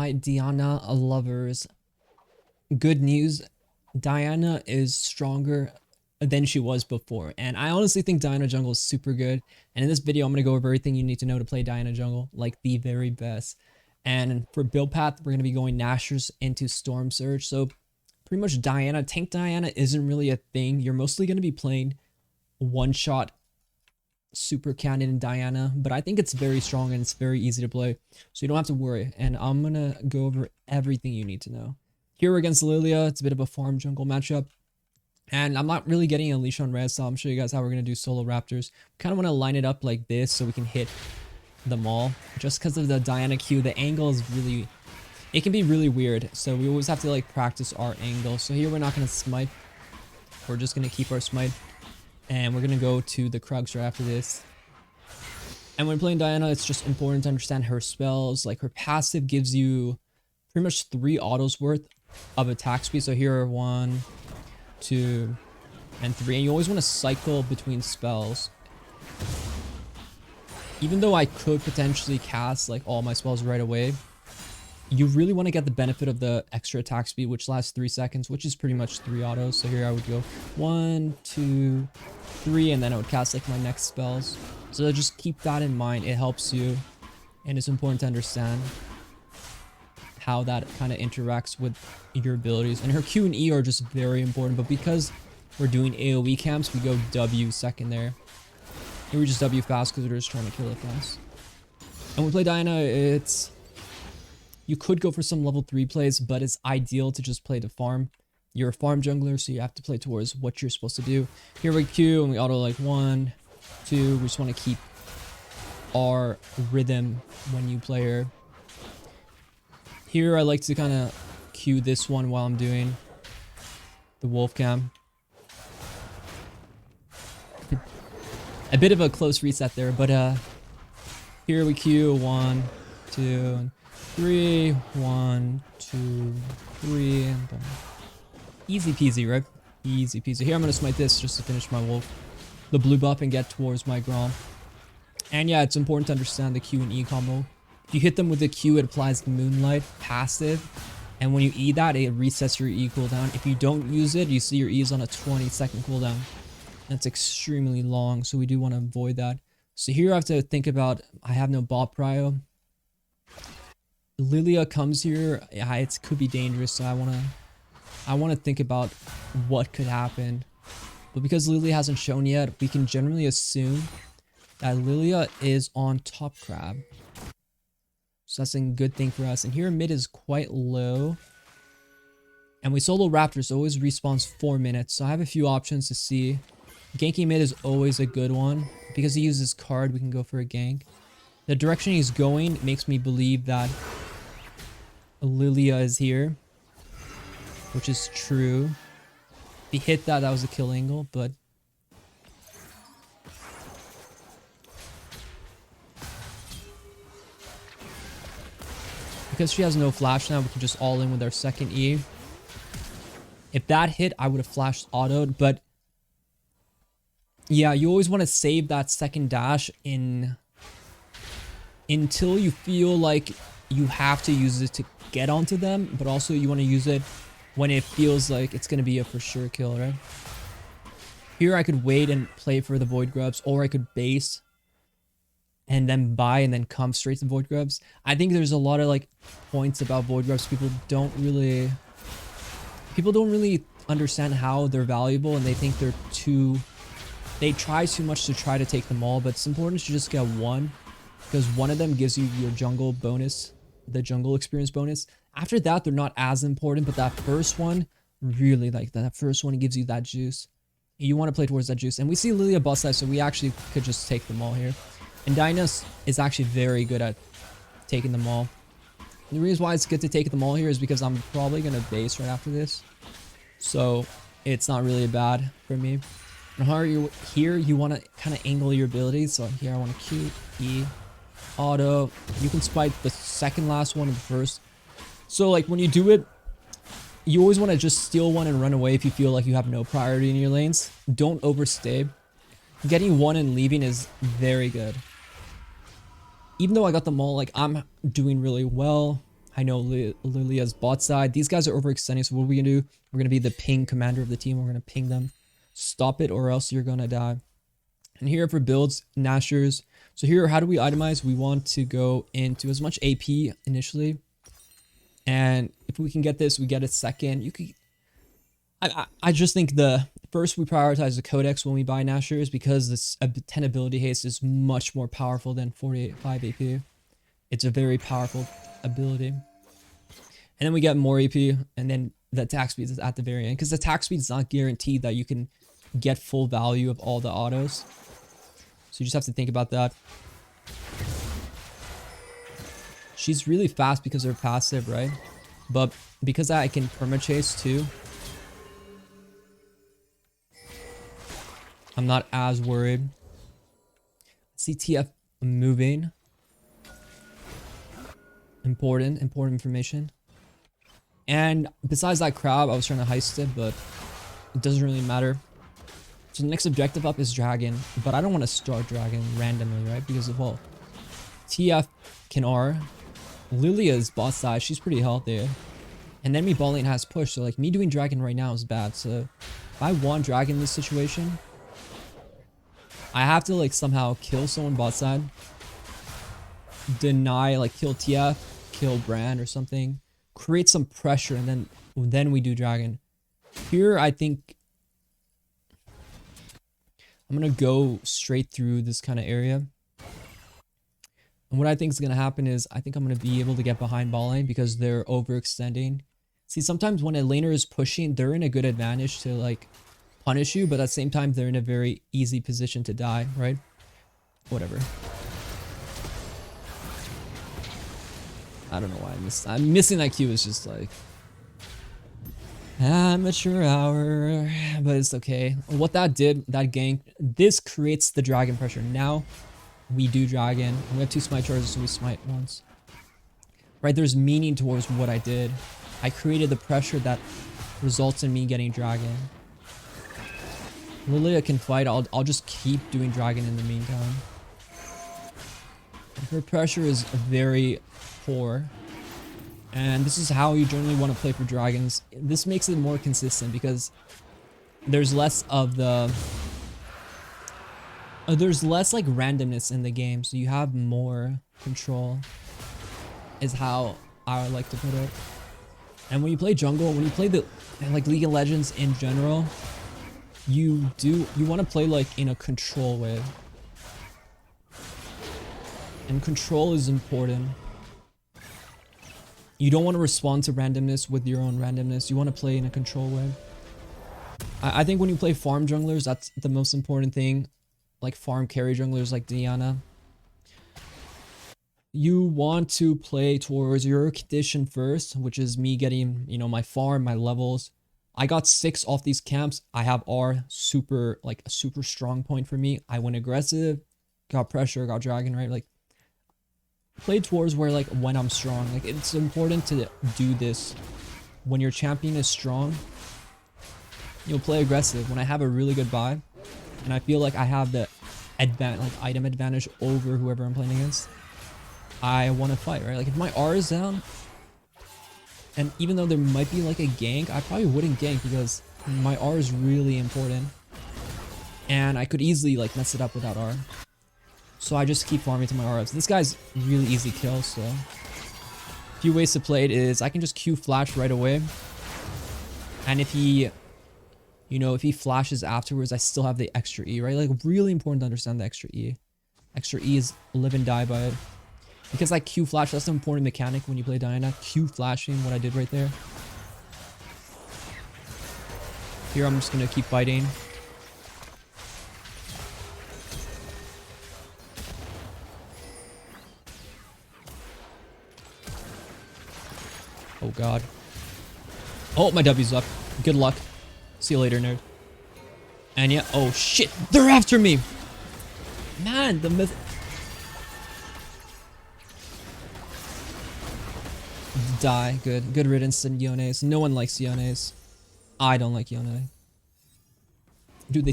my Diana lovers. Good news, Diana is stronger than she was before. And I honestly think Diana jungle is super good. And in this video, I'm going to go over everything you need to know to play Diana jungle, like the very best. And for build path, we're going to be going Nashers into Storm Surge. So pretty much Diana, tank Diana isn't really a thing. You're mostly going to be playing one-shot super cannon and Diana, but I think it's very strong and it's very easy to play, so you don't have to worry. And I'm gonna go over everything you need to know. Here we're against Lilia. It's a bit of a farm jungle matchup, and I'm not really getting a leash on red, so I'm show you guys how we're gonna do solo raptors. Kind of want to line it up like this so we can hit them all. Just because of the Diana Q, the angle is really, it can be really weird, so we always have to like practice our angle. So here we're not gonna smite, we're just gonna keep our smite. And we're going to go to the Krugs right after this. And when playing Diana, it's just important to understand her spells. Like her passive gives you pretty much 3 autos worth of attack speed. So here are 1, 2, and 3. And you always want to cycle between spells. Even though I could potentially cast like all my spells right away, you really want to get the benefit of the extra attack speed, which lasts 3 seconds, which is pretty much 3 autos. So here I would go 1, 2, 3, and then I would cast like my next spells. So just keep that in mind. It helps you, and it's important to understand how that kind of interacts with your abilities. And her Q and E are just very important, but because we're doing AoE camps, we go W second there. Here we just W fast because we're just trying to kill it fast. And when we play Diana, it's, you could go for some level 3 plays, but it's ideal to just play to farm. You're a farm jungler, so you have to play towards what you're supposed to do. Here we Q, and we auto like 1, 2. We just want to keep our rhythm when you play her. Here I like to kind of Q this one while I'm doing the wolf cam. A bit of a close reset there, but here we Q 1, 2, and 3, 1, 2, 3, and boom. Easy peasy, right? Easy peasy. Here I'm gonna smite this just to finish my wolf, the blue buff, and get towards my Grom. And yeah, it's important to understand the Q and E combo. If you hit them with the Q, it applies Moonlight passive, and when you E that, it resets your E cooldown. If you don't use it, you see your E is on a 20-second cooldown. That's extremely long, so we do want to avoid that. So here I have to think about, I have no bot prio. Lilia comes here, yeah, it could be dangerous, so I want to think about what could happen. But because Lilia hasn't shown yet, we can generally assume that Lilia is on top crab. So that's a good thing for us. And here mid is quite low. And we solo Raptors, so always respawns 4 minutes. So I have a few options to see. Ganking mid is always a good one. Because he uses card, we can go for a gank. The direction he's going makes me believe that Lilia is here, which is true. If he hit that, that was a kill angle, but because she has no flash now, we can just all in with our second E. If that hit, I would have flashed autoed, but yeah, you always want to save that second dash until you feel like you have to use it to get onto them, but also you want to use it when it feels like it's going to be a for sure kill, right? Here I could wait and play for the Void Grubs, or I could base and then buy and then come straight to Void Grubs. I think there's a lot of like points about Void Grubs people don't really understand how they're valuable, and they think they try too much to try to take them all, but it's important to just get one, because one of them gives you your jungle bonus, the jungle experience bonus. After that, they're not as important, but that first one, really like that. That first one gives you that juice. You want to play towards that juice. And we see Lilia bust that, so we actually could just take them all here. And Dynas is actually very good at taking them all. And the reason why it's good to take them all here is because I'm probably going to base right after this. So it's not really bad for me. And here you want to kind of angle your abilities. So here I want to Q, E, auto. You can spike the second last one and the first. So like when you do it, you always want to just steal one and run away if you feel like you have no priority in your lanes. Don't overstay. Getting one and leaving is very good. Even though I got them all, like I'm doing really well. I know Lilia's bot side. These guys are overextending, so what are we gonna do? We're gonna be the ping commander of the team. We're gonna ping them. Stop it or else you're gonna die. And here for builds, Nashers. So here, how do we itemize? We want to go into as much AP initially. And if we can get this, we get it second. You could... I just think the first we prioritize the codex when we buy Nashers because this 10 ability haste is much more powerful than 45 AP. It's a very powerful ability. And then we get more AP, and then the attack speed is at the very end because the attack speed is not guaranteed that you can get full value of all the autos. So you just have to think about that. She's really fast because of her passive, right? But because I can perma-chase too, I'm not as worried. CTF moving. Important information. And besides that crab, I was trying to heist it, but it doesn't really matter. So the next objective up is dragon, but I don't want to start dragon randomly, right? Because of, well, TF can R. Lilia's bot side, she's pretty healthy. And enemy bot lane has push, so like me doing dragon right now is bad. So if I want dragon in this situation, I have to like somehow kill someone bot side, deny, like kill TF, kill Brand or something, create some pressure, and then we do dragon. Here I think I'm gonna go straight through this kind of area. And what I think is gonna happen is I think I'm gonna be able to get behind ball lane because they're overextending. See, sometimes when a laner is pushing, they're in a good advantage to like punish you, but at the same time they're in a very easy position to die, right? Whatever. I don't know why I'm missing that Q. Is just like amateur hour, but it's okay. What that did, that gank, this creates the dragon pressure. Now we do dragon. We have 2 smite charges, so we smite once. Right, there's meaning towards what I did. I created the pressure that results in me getting dragon. Lilia can fight. I'll just keep doing dragon in the meantime. Her pressure is very poor. And this is how you generally want to play for dragons. This makes it more consistent because there's less of the... there's less like randomness in the game, so you have more control, is how I would like to put it. And when you play jungle, when you play the like League of Legends in general, you want to play like in a control way. And control is important. You don't want to respond to randomness with your own randomness. You want to play in a control way. I think when you play farm junglers, that's the most important thing. Like farm carry junglers like Diana. You want to play towards your condition first, which is me getting, you know, my farm, my levels. I got 6 off these camps. I have R, super, like a super strong point for me. I went aggressive, got pressure, got dragon, right? Like, play towards where, like, when I'm strong. Like, it's important to do this. When your champion is strong, you'll play aggressive. When I have a really good buy, and I feel like I have the item advantage over whoever I'm playing against, I want to fight, right? Like, if my R is down, and even though there might be like a gank, I probably wouldn't gank because my R is really important. And I could easily like mess it up without R. So I just keep farming to my R ups. This guy's really easy kill, so a few ways to play it is I can just Q flash right away. And if he, you know, if he flashes afterwards, I still have the extra E, right? Like, really important to understand the extra E. Extra E is live and die by it. Because like Q flash, that's an important mechanic when you play Diana. Q flashing, what I did right there. Here I'm just gonna keep fighting. Oh god. Oh, my W's up. Good luck. See you later, nerd. And yeah, oh shit, they're after me! Man, the myth... Die. Good riddance to Yones. No one likes Yones. I don't like Yone. Dude, they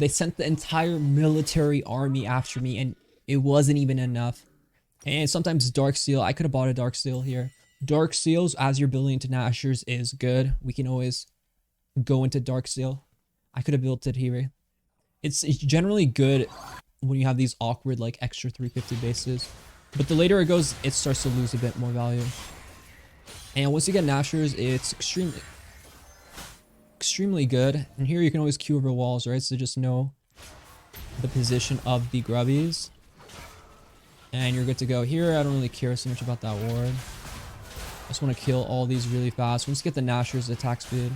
sent the entire military army after me and it wasn't even enough. And sometimes Darksteel, I could have bought a Darksteel here. Dark Seals as you're building into Nashers is good. We can always go into Dark Seal. I could have built it here. It's generally good when you have these awkward like extra 350 bases. But the later it goes, it starts to lose a bit more value. And once you get Nashers, it's extremely good. And here you can always queue over walls, right? So just know the position of the grubbies. And you're good to go. Here, I don't really care so much about that ward. I just want to kill all these really fast. Once you get the Nashers, attack speed.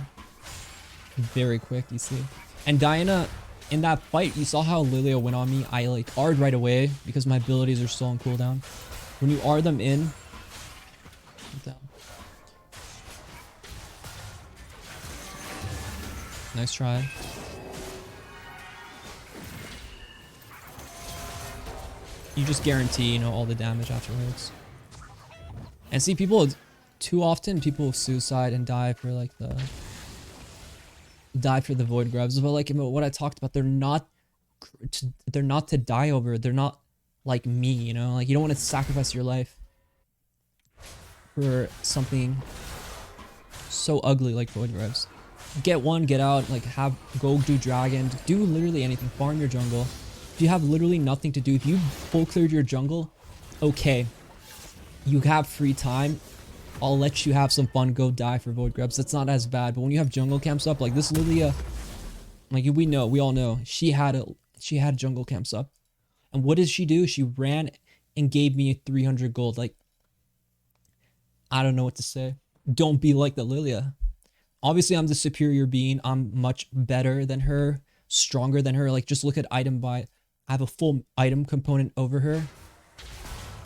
Very quick, you see. And Diana, in that fight, you saw how Lilia went on me. I like R'd right away because my abilities are still on cooldown. When you R them in... Nice try. You just guarantee, you know, all the damage afterwards. And see, people, too often, people suicide and die for like the void grubs. But like what I talked about, they're not to die over. They're not like me, you know. Like you don't want to sacrifice your life for something so ugly like void grubs. Get one, get out, like go do dragon, do literally anything, farm your jungle. If you have literally nothing to do, if you full cleared your jungle, okay, you have free time, I'll let you have some fun, go die for void grubs. That's not as bad. But when you have jungle camps up, like this Lilia, like we all know, she had jungle camps up. And what did she do? She ran and gave me 300 gold. Like, I don't know what to say. Don't be like the Lilia. Obviously, I'm the superior being. I'm much better than her, stronger than her. Like, just look at item buy. I have a full item component over her.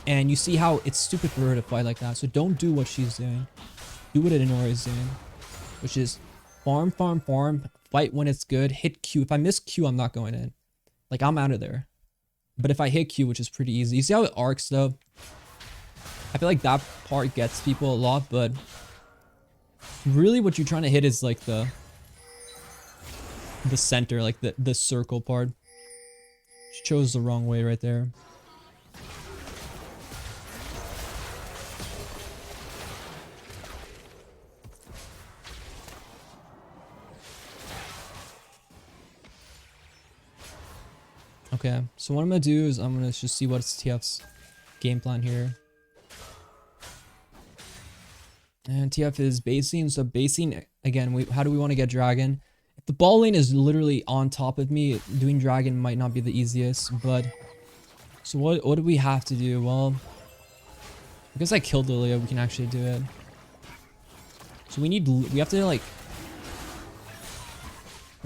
And you see how it's stupid for her to fight like that. So don't do what she's doing. Do what Inori is doing. Which is farm, farm, farm. Fight when it's good. Hit Q. If I miss Q, I'm not going in. Like, I'm out of there. But if I hit Q, which is pretty easy. You see how it arcs, though? I feel like that part gets people a lot, but... really what you're trying to hit is like the center, like the circle part. She chose the wrong way right there. Okay, so what I'm gonna do is I'm gonna just see what's TF's game plan here. And TF is basing, so basing, again, how do we want to get dragon? If the ball lane is literally on top of me, doing dragon might not be the easiest, but... So what do we have to do? Well, because I killed Lilia, we can actually do it. So we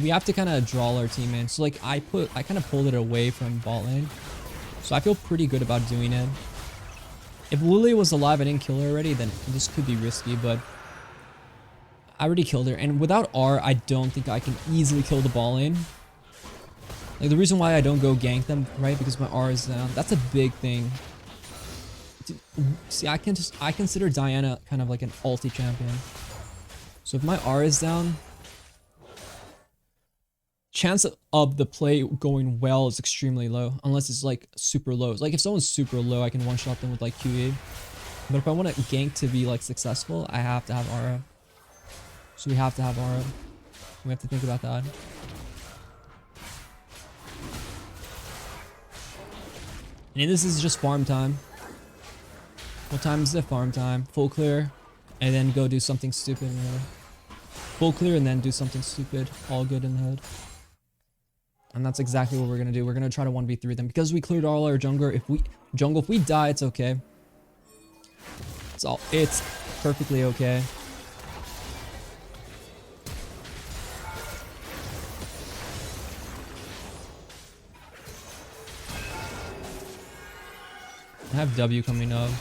have to kind of draw our team in. So like I kind of pulled it away from bot lane. So I feel pretty good about doing it. If Lilia was alive, I didn't kill her already, then this could be risky, but I already killed her. And without R, I don't think I can easily kill the ball lane. Like, the reason why I don't go gank them, right? Because my R is down. That's a big thing. See, I consider Diana kind of like an ulti champion. So if my R is down, chance of the play going well is extremely low, unless it's like super low. Like if someone's super low, I can one-shot them with like QE. But if I want a gank to be like successful, I have to have aura. So we have to have aura. We have to think about that. And this is just farm time. What time is it? Farm time. Full clear, and then go do something stupid in the hood. Full clear and then do something stupid. All good in the hood. And that's exactly what we're gonna do. We're gonna try to 1v3 them because we cleared all our jungle. If we die, it's okay. It's perfectly okay. I have W coming up.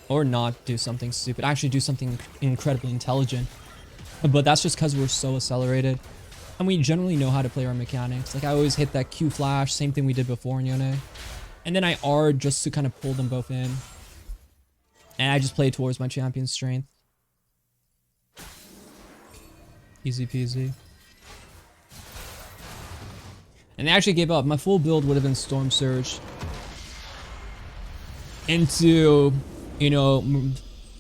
Or not do something stupid. Actually do something incredibly intelligent. But that's just because we're so accelerated. And we generally know how to play our mechanics. Like I always hit that Q flash. Same thing we did before in Yone. And then I R just to kind of pull them both in. And I just play towards my champion's strength. Easy peasy. And they actually gave up. My full build would have been Storm Surge. into, you know,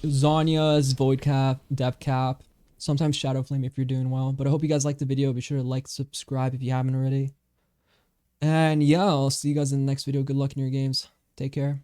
Zanya's Void Cap, Depth Cap, sometimes Shadow Flame if you're doing well. But I hope you guys liked the video. Be sure to like, subscribe if you haven't already. And yeah, I'll see you guys in the next video. Good luck in your games. Take care.